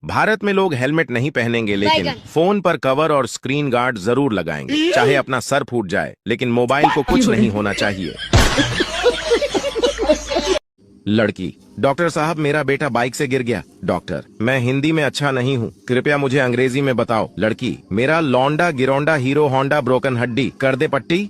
भारत में लोग हेलमेट नहीं पहनेंगे, लेकिन फोन पर कवर और स्क्रीन गार्ड जरूर लगाएंगे। चाहे अपना सर फूट जाए, लेकिन मोबाइल को कुछ नहीं होना चाहिए। लड़की, डॉक्टर साहब मेरा बेटा बाइक से गिर गया। डॉक्टर, मैं हिंदी में अच्छा नहीं हूँ, कृपया मुझे अंग्रेजी में बताओ। लड़की, मेरा लौंडा गिरौंडा हीरो होंडा ब्रोकन हड्डी, कर दे पट्टी।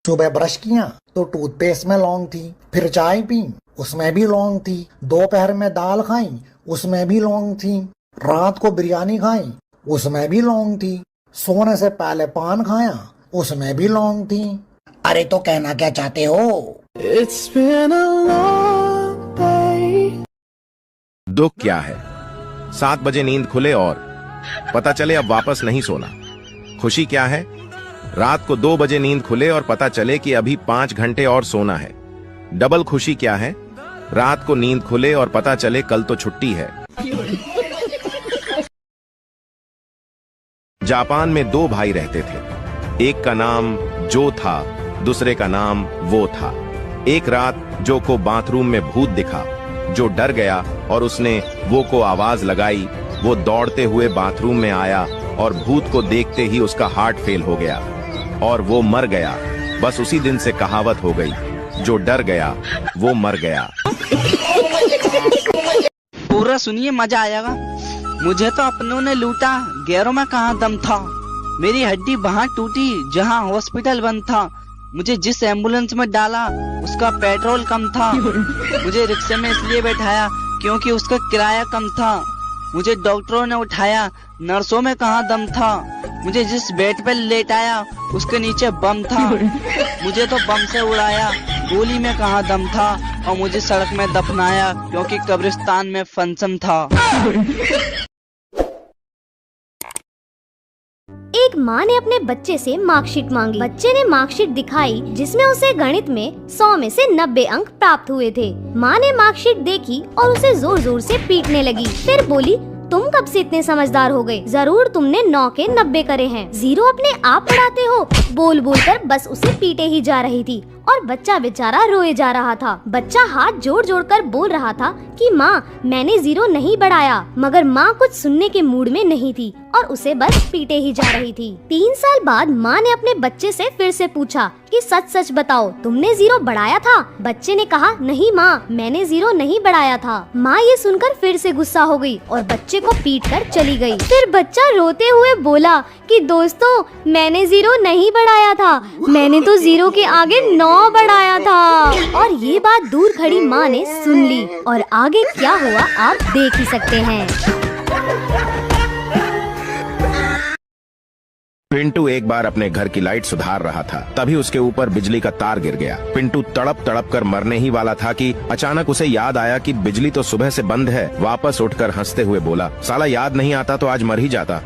सुबह ब्रश किया तो टूथपेस्ट में लौंग थी, फिर चाय पी उसमें भी लौंग थी, दोपहर में दाल खाई उसमें भी लौंग थी, रात को बिरयानी खाई उसमें भी लौंग थी, सोने से पहले पान खाया उसमें भी लौंग थी। अरे तो कहना क्या चाहते हो? It's been a long day. दुख क्या है? 7 बजे नींद खुले और पता चले अब वापस नहीं सोना। खुशी क्या है? रात को 2 बजे नींद खुले और पता चले कि अभी 5 घंटे और सोना है। डबल खुशी क्या है? रात को नींद खुले और पता चले कल तो छुट्टी है। जापान में 2 भाई रहते थे। एक का नाम जो था, दूसरे का नाम वो था। एक रात जो को बाथरूम में भूत दिखा। जो डर गया और उसने वो को आवाज लगाई। वो दौड़ते हुए बाथरूम में आया और भूत को देखते ही उसका हार्ट फेल हो गया और वो मर गया। बस उसी दिन से कहावत हो गई, जो डर गया वो मर गया। पूरा सुनिए, मजा आएगा। मुझे तो अपनों ने लूटा, गैरों में कहाँ दम था। मेरी हड्डी वहाँ टूटी जहाँ हॉस्पिटल बंद था। मुझे जिस एम्बुलेंस में डाला उसका पेट्रोल कम था। मुझे रिक्शे में इसलिए बैठाया क्योंकि उसका किराया कम था। मुझे डॉक्टरों ने उठाया, नर्सों में कहाँ दम था। मुझे जिस बेड पे लेटाया उसके नीचे बम था। मुझे तो बम से उड़ाया, गोली में कहाँ दम था। और मुझे सड़क में दफनाया क्योंकि कब्रिस्तान में फंक्शन था। एक माँ ने अपने बच्चे से मार्कशीट मांगी। बच्चे ने मार्कशीट दिखाई जिसमें उसे गणित में 100 में से 90 अंक प्राप्त हुए थे। माँ ने मार्कशीट देखी और उसे जोर जोर से पीटने लगी। फिर बोली, तुम कब से इतने समझदार हो गए? जरूर तुमने 9 के 90 करे हैं। 0 अपने आप पढ़ाते हो। बोल बोल कर बस उसे पीटे ही जा रही थी और बच्चा बेचारा रोए जा रहा था। बच्चा हाथ जोड़ जोड़ कर बोल रहा था कि माँ, मैंने 0 नहीं बढ़ाया। मगर माँ कुछ सुनने के मूड में नहीं थी और उसे बस पीटे ही जा रही थी। 3 साल बाद माँ ने अपने बच्चे से फिर से पूछा कि सच सच बताओ, तुमने 0 बढ़ाया था? बच्चे ने कहा, नहीं माँ, मैंने 0 नहीं बढ़ाया था। माँ ये सुनकर फिर से गुस्सा हो गई और बच्चे को पीट कर चली गई। फिर बच्चा रोते हुए बोला कि दोस्तों, मैंने 0 नहीं बढ़ाया था, मैंने तो 0 के आगे 9 बढ़ाया था। और ये बात दूर खड़ी माँ ने सुन ली और आगे क्या हुआ आप देख ही सकते हैं। पिंटू एक बार अपने घर की लाइट सुधार रहा था, तभी उसके ऊपर बिजली का तार गिर गया। पिंटू तड़प तड़प कर मरने ही वाला था कि अचानक उसे याद आया कि बिजली तो सुबह से बंद है। वापस उठकर हंसते हुए बोला, साला याद नहीं आता तो आज मर ही जाता।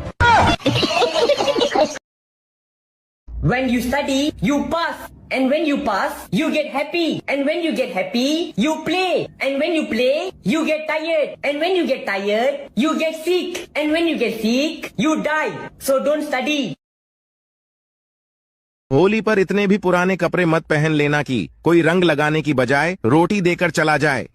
When you study, you pass. And when you pass, you get happy. And when you get happy, you play. And when you play, you get tired. And when you get tired, you get sick. And when you get sick, you die. So don't study. Holi पर इतने भी पुराने कपड़े मत पहन लेना कि कोई रंग लगाने की बजाय रोटी देकर चला जाए।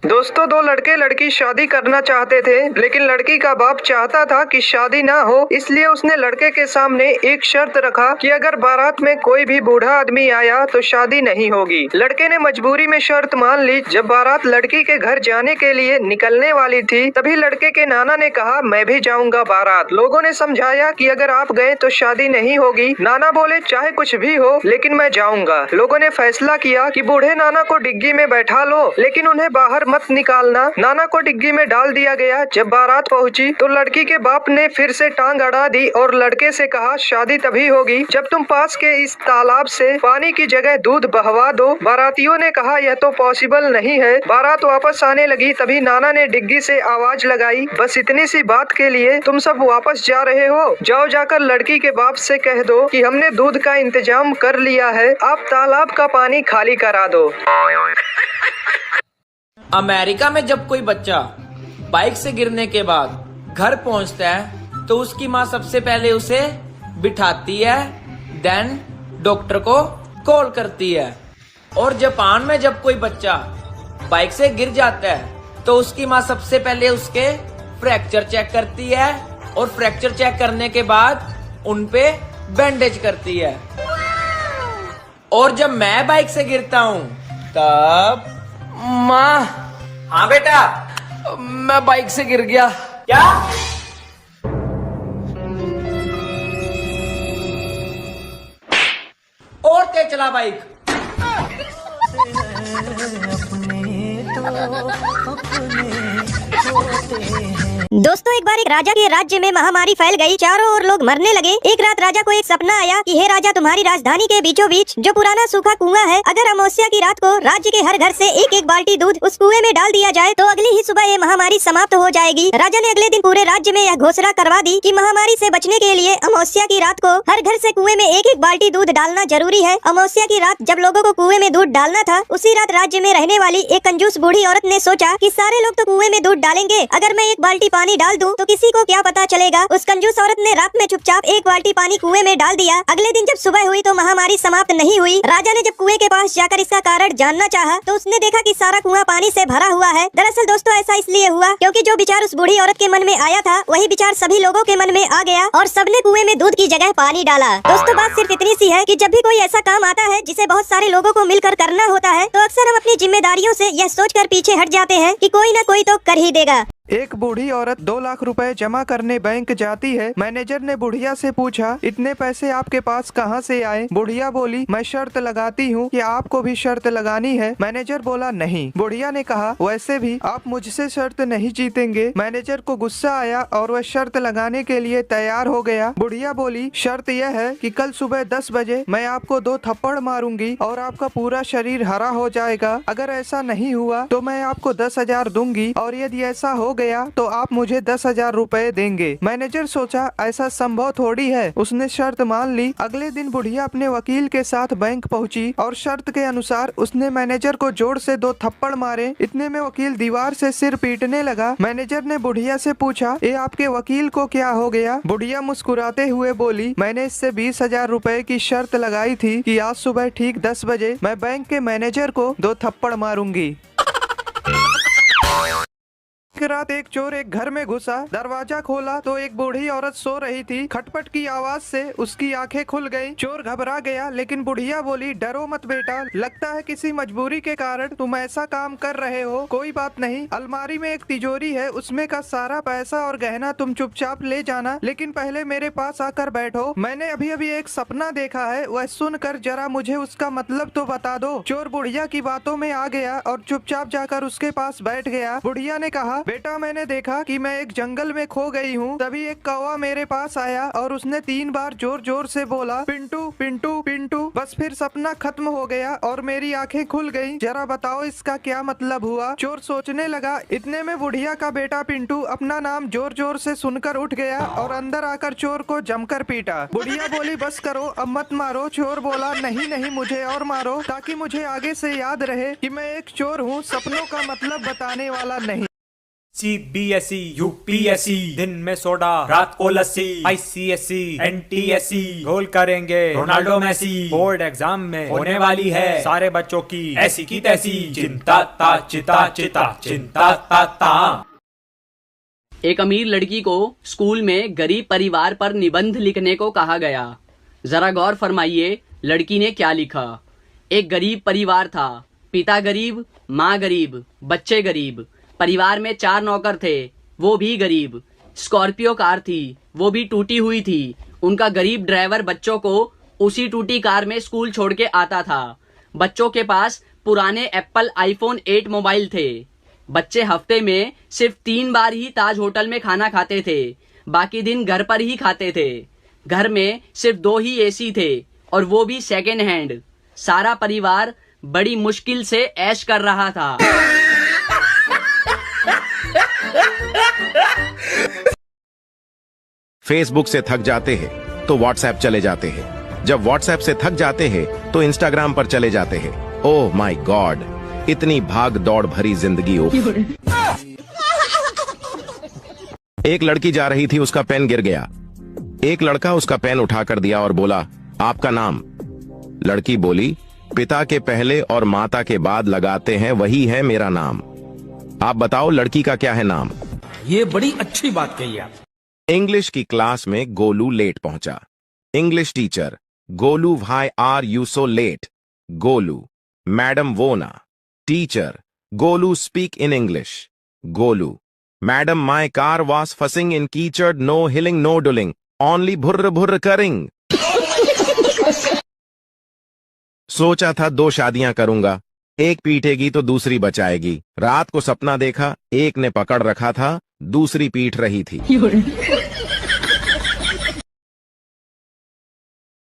दोस्तों, 2 लड़के लड़की शादी करना चाहते थे, लेकिन लड़की का बाप चाहता था कि शादी ना हो। इसलिए उसने लड़के के सामने एक शर्त रखा कि अगर बारात में कोई भी बूढ़ा आदमी आया तो शादी नहीं होगी। लड़के ने मजबूरी में शर्त मान ली। जब बारात लड़की के घर जाने के लिए निकलने वाली थी, तभी लड़के के नाना ने कहा, मैं भी जाऊंगा बारात। लोगों ने समझाया कि अगर आप गए तो शादी नहीं होगी। नाना बोले, चाहे कुछ भी हो, लेकिन मैं जाऊंगा। लोगों ने फैसला किया कि बूढ़े नाना को डिग्गी में बैठा लो, लेकिन उन्हें बाहर मत निकालना। नाना को डिग्गी में डाल दिया गया। जब बारात पहुंची तो लड़की के बाप ने फिर से टांग अड़ा दी और लड़के से कहा, शादी तभी होगी जब तुम पास के इस तालाब से पानी की जगह दूध बहवा दो। बारातियों ने कहा, यह तो पॉसिबल नहीं है। बारात वापस आने लगी, तभी नाना ने डिग्गी से आवाज लगाई, बस इतनी सी बात के लिए तुम सब वापस जा रहे हो? जाओ, जाकर लड़की के बाप से कह दो कि हमने दूध का इंतजाम कर लिया है, आप तालाब का पानी खाली करा दो। अमेरिका में जब कोई बच्चा बाइक से गिरने के बाद घर पहुंचता है तो उसकी माँ सबसे पहले उसे बिठाती है, देन डॉक्टर को कॉल करती है। और जापान में जब कोई बच्चा बाइक से गिर जाता है तो उसकी माँ सबसे पहले उसके फ्रैक्चर चेक करती है और फ्रैक्चर चेक करने के बाद उनपे बैंडेज करती है। और जब मैं बाइक से गिरता हूँ तब माँ, हाँ बेटा मैं बाइक से गिर गया। क्या? और तेज चला बाइक। दोस्तों, एक बार एक राजा के राज्य में महामारी फैल गई। चारों ओर लोग मरने लगे। एक रात राजा को एक सपना आया कि हे राजा, तुम्हारी राजधानी के बीचों बीच जो पुराना सूखा कुआं है, अगर अमावस्या की रात को राज्य के हर घर से एक एक बाल्टी दूध उस कुएं में डाल दिया जाए तो अगली ही सुबह ये महामारी समाप्त हो जाएगी। राजा ने अगले दिन पूरे राज्य में यह घोषणा करवा दी कि महामारी से बचने के लिए अमावस्या की रात को हर घर से कुएं में एक एक बाल्टी दूध डालना जरूरी है। अमावस्या की रात जब लोगों को कुएं में दूध डालना था, उसी रात राज्य में रहने वाली एक कंजूस बूढ़ी औरत ने सोचा कि सारे लोग तो कुएं में दूध डालेंगे, अगर मैं एक बाल्टी पानी डाल दूं तो किसी को क्या पता चलेगा। उस कंजूस औरत ने रात में चुपचाप एक बाल्टी पानी कुएं में डाल दिया। अगले दिन जब सुबह हुई तो महामारी समाप्त नहीं हुई। राजा ने जब कुएं के पास जाकर इसका कारण जानना चाहा तो उसने देखा कि सारा कुआं पानी से भरा हुआ है। दरअसल दोस्तों, ऐसा इसलिए हुआ क्योंकि जो विचार उस बूढ़ी औरत के मन में आया था वही विचार सभी लोगों के मन में आ गया और सबने कुएं में दूध की जगह पानी डाला। दोस्तों, बात सिर्फ इतनी सी है कि जब भी कोई ऐसा काम आता है जिसे बहुत सारे लोगों को मिलकर करना होता है तो अक्सर हम अपनी जिम्मेदारियों से यह सोचकर पीछे हट जाते हैं कि कोई न कोई तो कर ही देगा। एक बूढ़ी औरत 2 लाख रुपए जमा करने बैंक जाती है। मैनेजर ने बुढ़िया से पूछा, इतने पैसे आपके पास कहाँ से आए? बुढ़िया बोली, मैं शर्त लगाती हूँ कि आपको भी शर्त लगानी है। मैनेजर बोला, नहीं। बुढ़िया ने कहा, वैसे भी आप मुझसे शर्त नहीं जीतेंगे। मैनेजर को गुस्सा आया और वह शर्त लगाने के लिए तैयार हो गया। बुढ़िया बोली, शर्त यह है कि कल सुबह 10 बजे मैं आपको 2 थप्पड़ मारूंगी और आपका पूरा शरीर हरा हो जाएगा। अगर ऐसा नहीं हुआ तो मैं आपको 10,000 दूंगी और यदि ऐसा हो गया तो आप मुझे 10,000 रुपए देंगे। मैनेजर सोचा, ऐसा संभव थोड़ी है। उसने शर्त मान ली। अगले दिन बुढ़िया अपने वकील के साथ बैंक पहुंची और शर्त के अनुसार उसने मैनेजर को जोर से 2 थप्पड़ मारे। इतने में वकील दीवार से सिर पीटने लगा। मैनेजर ने बुढ़िया से पूछा, ये आपके वकील को क्या हो गया? बुढ़िया मुस्कुराते हुए बोली, मैंने इससे 20,000 रुपए की शर्त लगाई थी कि आज सुबह ठीक 10 बजे मैं बैंक के मैनेजर को 2 थप्पड़ मारूंगी। एक रात एक चोर एक घर में घुसा। दरवाजा खोला तो एक बूढ़ी औरत सो रही थी। खटपट की आवाज से उसकी आंखें खुल गईं। चोर घबरा गया, लेकिन बुढ़िया बोली, डरो मत बेटा, लगता है किसी मजबूरी के कारण तुम ऐसा काम कर रहे हो। कोई बात नहीं, अलमारी में एक तिजोरी है, उसमें का सारा पैसा और गहना तुम चुपचाप ले जाना, लेकिन पहले मेरे पास आकर बैठो। मैंने अभी अभी एक सपना देखा है, वह सुनकर जरा मुझे उसका मतलब तो बता दो। चोर बुढ़िया की बातों में आ गया और चुपचाप जाकर उसके पास बैठ गया। बुढ़िया ने कहा, बेटा, मैंने देखा कि मैं एक जंगल में खो गई हूँ। तभी एक कौवा मेरे पास आया और उसने 3 बार जोर जोर से बोला, पिंटू पिंटू पिंटू। बस फिर सपना खत्म हो गया और मेरी आंखें खुल गईं। जरा बताओ इसका क्या मतलब हुआ? चोर सोचने लगा। इतने में बुढ़िया का बेटा पिंटू अपना नाम जोर जोर से सुनकर उठ गया और अंदर आकर चोर को जमकर पीटा। बुढ़िया बोली, बस करो, अब मत मारो। चोर बोला, नहीं नहीं, मुझे और मारो, ताकि मुझे आगे से याद रहे कि मैं एक चोर हूँ, सपनों का मतलब बताने वाला नहीं। CBSE, UPSC, दिन में सोडा, रात को लस्सी, ICSE, NTSE, गोल करेंगे रोनाल्डो मेसी। बोर्ड एग्जाम में होने वाली है सारे बच्चों की ऐसी की तैसी चिंता ता चिता चिता चिंता ता ता। एक अमीर लड़की को स्कूल में गरीब परिवार पर निबंध लिखने को कहा गया। जरा गौर फरमाइए, लड़की ने क्या लिखा। एक गरीब परिवार था, पिता गरीब, माँ गरीब, बच्चे गरीब। परिवार में 4 नौकर थे, वो भी गरीब। स्कॉर्पियो कार थी, वो भी टूटी हुई थी। उनका गरीब ड्राइवर बच्चों को उसी टूटी कार में स्कूल छोड़ के आता था। बच्चों के पास पुराने एप्पल iPhone 8 मोबाइल थे। बच्चे हफ्ते में सिर्फ 3 बार ही ताज होटल में खाना खाते थे, बाकी दिन घर पर ही खाते थे। घर में सिर्फ 2 ही एसी थे और वो भी सेकेंड हैंड। सारा परिवार बड़ी मुश्किल से ऐश कर रहा था। फेसबुक से थक जाते हैं तो व्हाट्सएप चले जाते हैं, जब व्हाट्सएप से थक जाते हैं तो इंस्टाग्राम पर चले जाते हैं। ओह माय गॉड, इतनी भाग दौड़ भरी जिंदगी। एक लड़की जा रही थी, उसका पेन गिर गया। एक लड़का उसका पेन उठाकर दिया और बोला, आपका नाम? लड़की बोली, पिता के पहले और माता के बाद लगाते हैं वही है मेरा नाम। आप बताओ लड़की का क्या है नाम? ये बड़ी अच्छी बात कही आप। इंग्लिश की क्लास में गोलू लेट पहुंचा। English teacher, Golu why are you so late? Golu, madam वो ना। Teacher, Golu speak in English. Golu, madam my car was फसिंग इन कीचड़, नो हिलिंग नो डुलिंग, ओनली भुर्र भुर्र करिंग। सोचा था 2 शादियां करूंगा, एक पीटेगी तो दूसरी बचाएगी। रात को सपना देखा, एक ने पकड़ रखा था, दूसरी पीट रही थी।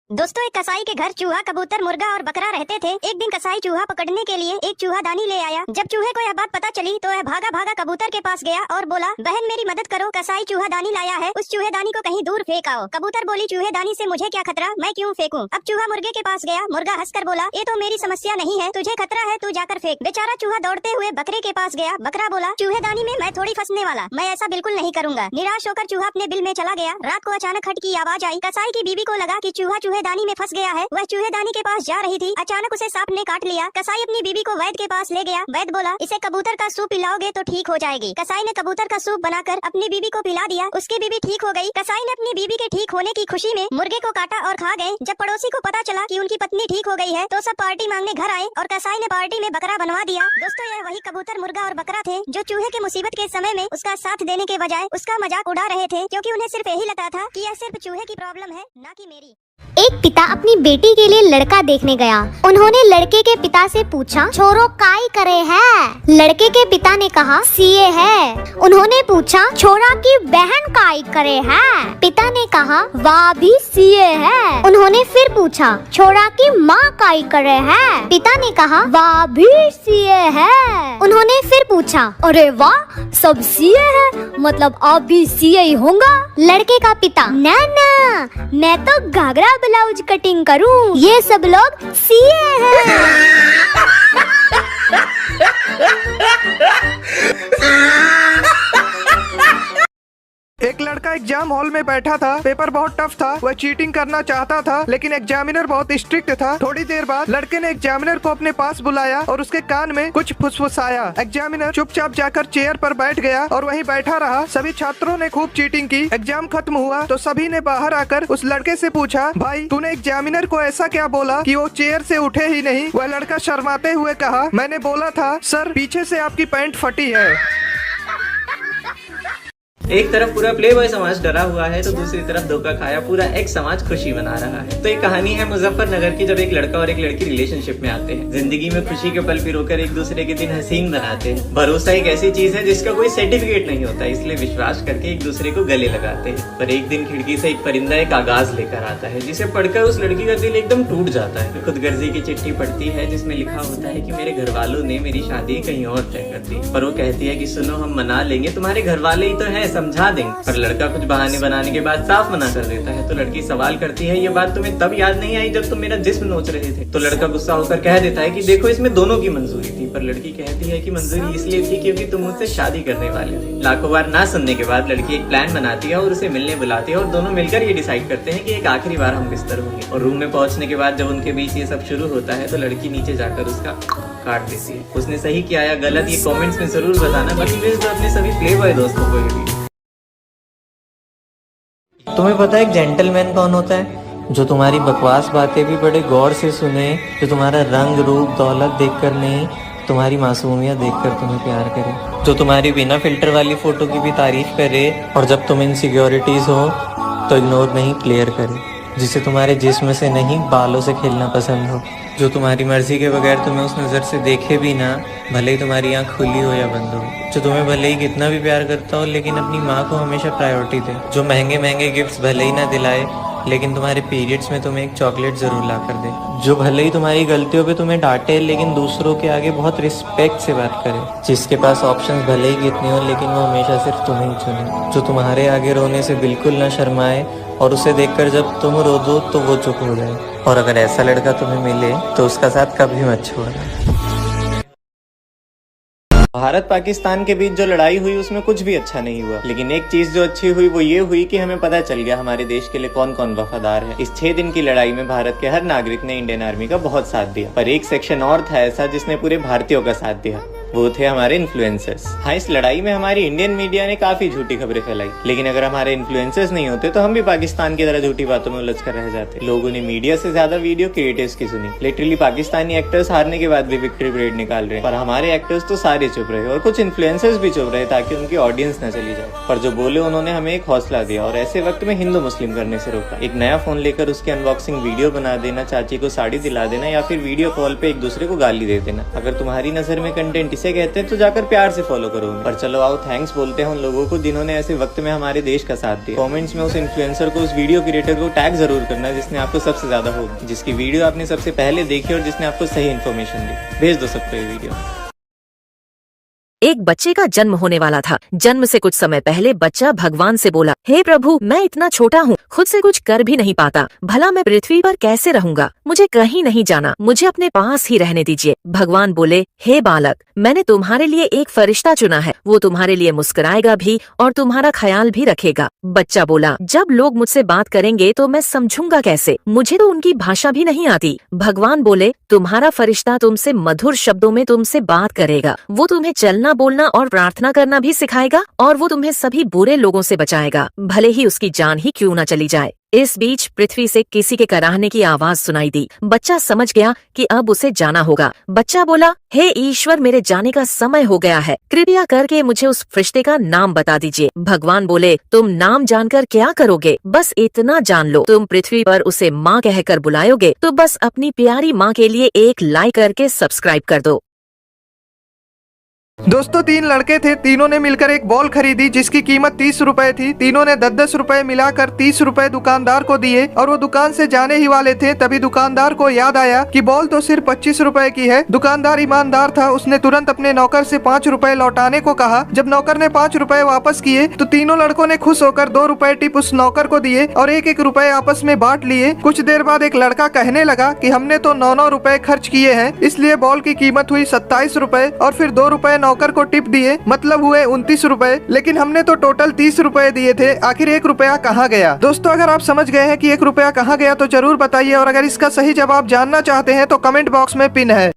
दोस्तों, एक कसाई के घर चूहा, कबूतर, मुर्गा और बकरा रहते थे। एक दिन कसाई चूहा पकड़ने के लिए एक चूहादानी ले आया। जब चूहे को यह बात पता चली तो वह भागा भागा कबूतर के पास गया और बोला, बहन मेरी मदद करो, कसाई चूहादानी लाया है, उस चूहेदानी को कहीं दूर फेंक आओ। कबूतर बोली, चूहेदानी से मुझे क्या खतरा, मैं क्यों फेंकूं? अब चूहा मुर्गे के पास गया। मुर्गा हंसकर बोला, ये तो मेरी समस्या नहीं है, तुझे खतरा है, तू जाकर फेंक। बेचारा चूहा दौड़ते हुए बकरे के पास गया। बकरा बोला, चूहेदानी में मैं थोड़ी फंसने वाला, मैं ऐसा बिल्कुल नहीं करूंगा। निराश होकर चूहा अपने बिल में चला गया। रात को अचानक खट की आवाज आई। कसाई की बीबी को लगा कि चूहा चूहेदानी में फंस गया है। वह चूहेदानी के पास जा रही थी, अचानक उसे सांप ने काट लिया। कसाई अपनी बीबी को वैद्य के पास ले गया। वैद्य बोला, इसे कबूतर का सूप पिलाओगे तो ठीक हो जाएगी। कसाई ने कबूतर का सूप बनाकर अपनी बीबी को पिला दिया। उसकी बीबी ठीक हो गई। कसाई ने अपनी बीबी के ठीक होने की खुशी में मुर्गे को काटा और खा गए। जब पड़ोसी को पता चला कि उनकी पत्नी ठीक हो गई है तो सब पार्टी मांगने घर आए और कसाई ने पार्टी में बकरा बनवा दिया। दोस्तों, यह वही कबूतर, मुर्गा और बकरा थे जो चूहे के मुसीबत के समय में उसका साथ देने के बजाय उसका मजाक उड़ा रहे थे, क्योंकि उन्हें सिर्फ यही लगता था कि यह सिर्फ चूहे की प्रॉब्लम है, ना कि मेरी। एक पिता अपनी बेटी के लिए लड़का देखने गया। उन्होंने लड़के के पिता से पूछा, छोरो काई करे है? लड़के के पिता ने कहा, सीए है। उन्होंने पूछा, छोरा की बहन काई करे है? पिता ने कहा, वाह भी सीए है। उन्होंने फिर पूछा, छोरा की माँ काई करे है? पिता ने कहा, वाह भी सीए है। उन्होंने फिर पूछा, अरे वाह, सब सीए है, मतलब आप भी सीए ही होगा? लड़के का पिता, ना ना, मैं तो घाघरा ब्लाउज कटिंग करूं, ये सब लोग सीए हैं। एक लड़का एग्जाम हॉल में बैठा था। पेपर बहुत टफ था। वह चीटिंग करना चाहता था, लेकिन एग्जामिनर बहुत स्ट्रिक्ट था। थोड़ी देर बाद लड़के ने एग्जामिनर को अपने पास बुलाया और उसके कान में कुछ फुसफुसाया। एग्जामिनर चुपचाप जाकर चेयर पर बैठ गया और वहीं बैठा रहा। सभी छात्रों ने खूब चीटिंग की। एग्जाम खत्म हुआ तो सभी ने बाहर आकर उस लड़के से पूछा, भाई तूने एग्जामिनर को ऐसा क्या बोला कि वो चेयर से उठे ही नहीं? वह लड़का शर्माते हुए कहा, मैंने बोला था सर, पीछे से आपकी पैंट फटी है। एक तरफ पूरा प्ले बॉय समाज डरा हुआ है तो दूसरी तरफ धोखा खाया पूरा एक समाज खुशी मना रहा है। तो एक कहानी है मुजफ्फरनगर की, जब एक लड़का और एक लड़की रिलेशनशिप में आते हैं। जिंदगी में खुशी के पल पिरोकर एक दूसरे के दिन हसीन बनाते हैं। भरोसा एक ऐसी चीज है जिसका कोई सर्टिफिकेट नहीं होता, इसलिए विश्वास करके एक दूसरे को गले लगाते हैं। पर एक दिन खिड़की से एक परिंदा एक कागज लेकर आता है, जिसे पढ़कर उस लड़की का दिल एकदम टूट जाता है। खुदगर्जी की चिट्ठी पढ़ती है जिसमें लिखा होता है कि मेरे घर वालों ने मेरी शादी कहीं और तय कर दी। पर वो कहती है कि सुनो, हम मना लेंगे, तुम्हारे घर वाले ही तो है, समझा देंगे। पर लड़का कुछ बहाने बनाने के बाद साफ मना कर देता है। तो लड़की सवाल करती है, ये बात तुम्हें तब याद नहीं आई जब तुम मेरा जिस्म नोच रहे थे? तो लड़का गुस्सा होकर कह देता है कि देखो, इसमें दोनों की मंजूरी थी। पर लड़की कहती है कि मंजूरी इसलिए थी क्योंकि तुम मुझसे शादी करने वाले थे। लाखों बार ना सुनने के बाद लड़की एक प्लान बनाती है और उसे मिलने बुलाती है और दोनों मिलकर ये डिसाइड करते हैं कि एक आखिरी बार हम बिस्तर होंगे। और रूम में पहुंचने के बाद जब उनके बीच ये सब शुरू होता है तो लड़की नीचे जाकर उसका काट देती है। उसने सही किया या गलत ये कमेंट्स में जरूर बताना। बाकी भेज दो अपने सभी प्ले बॉय दोस्तों को। ये भी तुम्हें पता है एक जेंटलमैन कौन होता है? जो तुम्हारी बकवास बातें भी बड़े गौर से सुने, जो तुम्हारा रंग रूप दौलत देखकर नहीं, तुम्हारी मासूमियत देखकर तुम्हें प्यार करे, जो तुम्हारी बिना फिल्टर वाली फोटो की भी तारीफ करे और जब तुम इनसिक्योरिटीज हो तो इग्नोर नहीं क्लियर करे, जिसे तुम्हारे जिस्म से नहीं बालों से खेलना पसंद हो। जो तुम्हारी मर्जी के बगैर तुम्हें उस नज़र से देखे भी ना, भले ही तुम्हारी आँख खुली हो या बंद हो। जो तुम्हें भले ही कितना भी प्यार करता हो लेकिन अपनी माँ को हमेशा प्रायोरिटी दे। जो महंगे महंगे गिफ्ट्स भले ही ना दिलाए लेकिन तुम्हारे पीरियड्स में तुम्हें एक चॉकलेट जरूर ला कर दे। जो भले ही तुम्हारी गलतियों पे तुम्हें डांटे लेकिन दूसरों के आगे बहुत रिस्पेक्ट से बात करे। जिसके पास ऑप्शंस भले ही कितने हो लेकिन वो हमेशा सिर्फ तुम्हें ही चुने। जो तुम्हारे आगे रोने से बिल्कुल ना शर्माए और उसे देखकर जब तुम रो दो तो वो चुप हो जाए। और अगर ऐसा लड़का तुम्हें मिले तो उसका साथ कभी मत छोड़ना। भारत पाकिस्तान के बीच जो लड़ाई हुई उसमें कुछ भी अच्छा नहीं हुआ, लेकिन एक चीज जो अच्छी हुई वो ये हुई कि हमें पता चल गया हमारे देश के लिए कौन कौन वफादार है। इस 6 दिन की लड़ाई में भारत के हर नागरिक ने इंडियन आर्मी का बहुत साथ दिया, पर एक सेक्शन और था ऐसा जिसने पूरे भारतीयों का साथ दिया, वो थे हमारे इन्फ्लुएंसर्स। हाँ, इस लड़ाई में हमारी इंडियन मीडिया ने काफी झूठी खबरें फैलाई, लेकिन अगर हमारे इन्फ्लुएंसर्स नहीं होते तो हम भी पाकिस्तान की तरह झूठी बातों में उलझ कर रह जाते। लोगों ने मीडिया से ज्यादा वीडियो क्रिएटर्स की सुनी। लिटरली पाकिस्तानी एक्टर्स हारने के बाद भी विक्ट्री परेड निकाल रहे हैं, पर हमारे एक्टर्स तो सारे चुप रहे और कुछ इन्फ्लुएंसर्स भी चुप रहे ताकि उनकी ऑडियंस न चली जाए। पर जो बोले उन्होंने हमें एक हौसला दिया और ऐसे वक्त में हिंदू मुस्लिम करने से रोका। एक नया फोन लेकर उसकी अनबॉक्सिंग वीडियो बना देना, चाची को साड़ी दिला देना या फिर वीडियो कॉल पे एक दूसरे को गाली दे देना। अगर तुम्हारी नजर में कंटेंट इसे कहते हैं तो जाकर प्यार से फॉलो करो। पर चलो आओ थैंक्स बोलते हैं उन लोगों को जिन्होंने ऐसे वक्त में हमारे देश का साथ दिया। कमेंट्स में उस इन्फ्लुएंसर को, उस वीडियो क्रिएटर को टैग जरूर करना जिसने आपको सबसे ज्यादा होप, जिसकी वीडियो आपने सबसे पहले देखी और जिसने आपको सही इन्फॉर्मेशन दी। भेज दो सबको ये वीडियो। एक बच्चे का जन्म होने वाला था। जन्म से कुछ समय पहले बच्चा भगवान से बोला, हे प्रभु, मैं इतना छोटा हूँ, खुद से कुछ कर भी नहीं पाता, भला मैं पृथ्वी पर कैसे रहूंगा? मुझे कहीं नहीं जाना, मुझे अपने पास ही रहने दीजिए। भगवान बोले, हे बालक, मैंने तुम्हारे लिए एक फरिश्ता चुना है, वो तुम्हारे लिए मुस्कुराएगा भी और तुम्हारा ख्याल भी रखेगा। बच्चा बोला, जब लोग मुझसे बात करेंगे तो मैं समझूंगा कैसे? मुझे तो उनकी भाषा भी नहीं आती। भगवान बोले, तुम्हारा फरिश्ता तुमसे मधुर शब्दों में तुमसे बात करेगा, वो तुम्हें चलना, बोलना और प्रार्थना करना भी सिखाएगा और वो तुम्हें सभी बुरे लोगों से बचाएगा, भले ही उसकी जान ही क्यों न चली जाए। इस बीच पृथ्वी से किसी के कराहने की आवाज सुनाई दी। बच्चा समझ गया कि अब उसे जाना होगा। बच्चा बोला, हे ईश्वर, मेरे जाने का समय हो गया है, कृपया करके मुझे उस फरिश्ते का नाम बता दीजिए। भगवान बोले, तुम नाम जानकर क्या करोगे? बस इतना जान लो, तुम पृथ्वी पर उसे माँ कहकर बुलाओगे तो बस अपनी प्यारी माँ के लिए एक लाइक करके सब्सक्राइब कर दो। दोस्तों 3 लड़के थे, तीनों ने मिलकर एक बॉल खरीदी जिसकी कीमत 30 रुपए थी। तीनों ने 10-10 रुपए मिलाकर 30 रुपए दुकानदार को दिए और वो दुकान से जाने ही वाले थे, तभी दुकानदार को याद आया कि बॉल तो सिर्फ 25 रुपए की है। दुकानदार ईमानदार था, उसने तुरंत अपने नौकर से 5 रुपए लौटाने को कहा। जब नौकर ने 5 रुपए वापस किए तो तीनों लड़कों ने खुश होकर 2 रुपए टिप उस नौकर को दिए और 1-1 रुपए आपस में बांट लिए। कुछ देर बाद एक लड़का कहने लगा कि हमने तो 9-9 रुपए खर्च किए हैं, इसलिए बॉल की कीमत हुई 27 रुपए और फिर 2 रुपए नौकर को टिप दिए, मतलब हुए 29 रुपए, लेकिन हमने तो टोटल 30 रुपए दिए थे। आखिर 1 रुपया कहाँ गया? दोस्तों अगर आप समझ गए हैं कि 1 रुपया कहाँ गया तो जरूर बताइए और अगर इसका सही जवाब जानना चाहते हैं तो कमेंट बॉक्स में पिन है।